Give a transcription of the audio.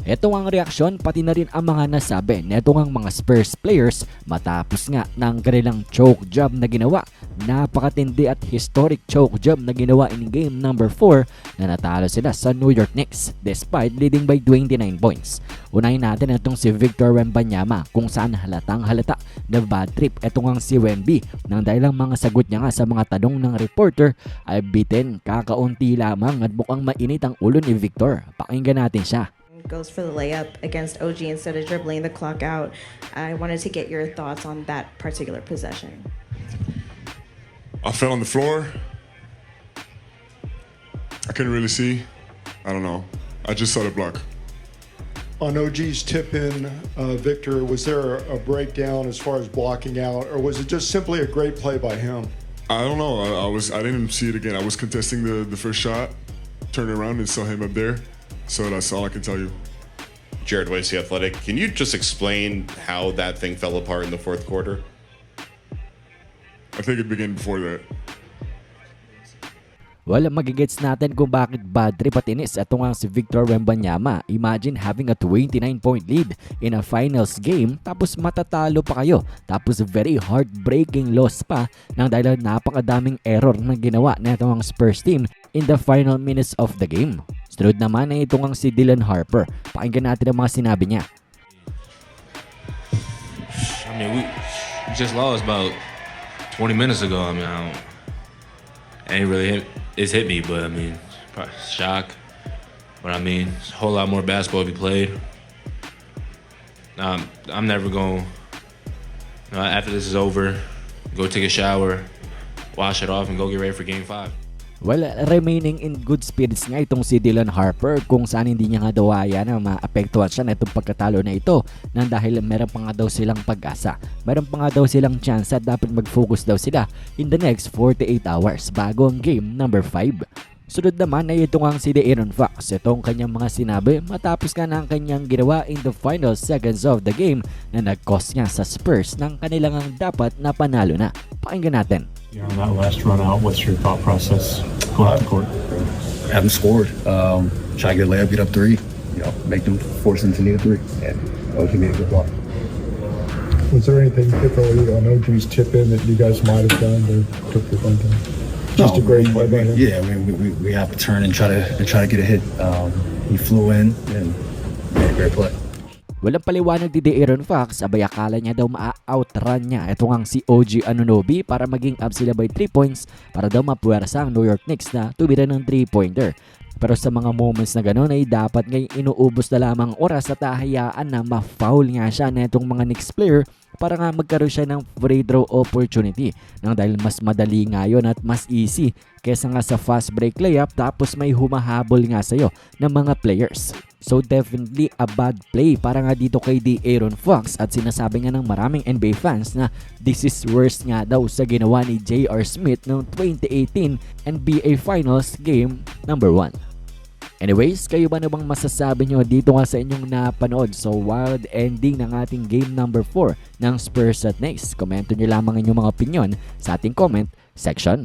Ito ang reaksyon pati na rin ang mga nasabi netong ang mga Spurs players matapos nga ng kanilang choke job na ginawa. Napakatindi at historic choke job na ginawa in game number 4 na natalo sila sa New York Knicks despite leading by 29 points. Unahin natin itong si Victor Wembanyama kung saan halatang halata na bad trip itong ang si Wemby nang dahil ang mga sagot niya nga sa mga tanong ng reporter ay bitin kakaunti lamang at mukhang mainit ang ulo ni Victor. Pakinggan natin siya. Goes for the layup against OG instead of dribbling the clock out. I wanted to get your thoughts on that particular possession. I fell on the floor. I couldn't really see. I don't know. I just saw the block. On OG's tip in, Victor, was there a breakdown as far as blocking out, or was it just simply a great play by him? I don't know. I didn't see it again. I was contesting the first shot, turned around and saw him up there. So that's all I can tell you. Jared Weiss, The Athletic. Can you just explain how that thing fell apart in the fourth quarter? I think it began before that. Well, magigets natin kung bakit bad trip at inis ito nga si Victor Wembanyama. Imagine having a 29-point lead in a finals game tapos matatalo pa kayo. Tapos very heartbreaking loss pa nang dahil napakadaming error na ginawa na itong Spurs team in the final minutes of the game. Sunod naman ay itong ang si Dylan Harper. Pakinggan natin ang mga sinabi niya. I mean, we just lost about 20 minutes ago. I mean, ain't really hit me, but I mean, probably shock. But I mean, it's a whole lot more basketball to be played. I'm never going. After this is over, go take a shower, wash it off, and go get ready for Game 5. Well, remaining in good spirits nga itong si Dylan Harper kung saan hindi niya nga daw haya na maapektuhan siya na itong pagkatalo na ito nang dahil meron pa nga daw silang pag-asa. Meron pa nga daw silang chance at dapat mag-focus daw sila in the next 48 hours bago ang game number 5. Sunod naman ay itong ang si De'Aaron Fox. Itong kanyang mga sinabi matapos nga na ang kanyang ginawa in the final seconds of the game na nag-cost niya sa Spurs ng kanilang dapat na panalo na. Pakinggan natin. On that last run out, what's your thought process going out the court? Haven't scored. Try to get a layup, get up three. Make them force them to need a three. And OG made a good block. Was there anything differently on OG's tip in that you guys might have done or took the thinking? Just a great play by him. Yeah, I mean, we have to turn and try to get a hit. He flew in and made a great play. Walang paliwanag ni De'Aaron Fox, abay akala niya daw ma-outrun niya ito ngang si OG Anunoby para maging up sila by 3 points para daw mapuwersa ang New York Knicks na tumira ng 3-pointer. Pero sa mga moments na gano'n ay dapat ngayon inuubos na lamang oras at hahayaan na ma-foul nga siya na itong mga Knicks player para nga magkaroon siya ng free throw opportunity nang dahil mas madali nga yun at mas easy kesa nga sa fast break layup tapos may humahabol nga sa'yo ng mga players. So definitely a bad play para nga dito kay De'Aaron Fox at sinasabi nga ng maraming NBA fans na this is worse nga daw sa ginawa ni J.R. Smith noong 2018 NBA Finals Game number 1. Anyways, kayo ba na bang masasabi nyo dito nga sa inyong napanood? So wild ending ng ating game number 4 ng Spurs at Knicks. Komento nyo lamang inyong mga opinion sa ating comment section.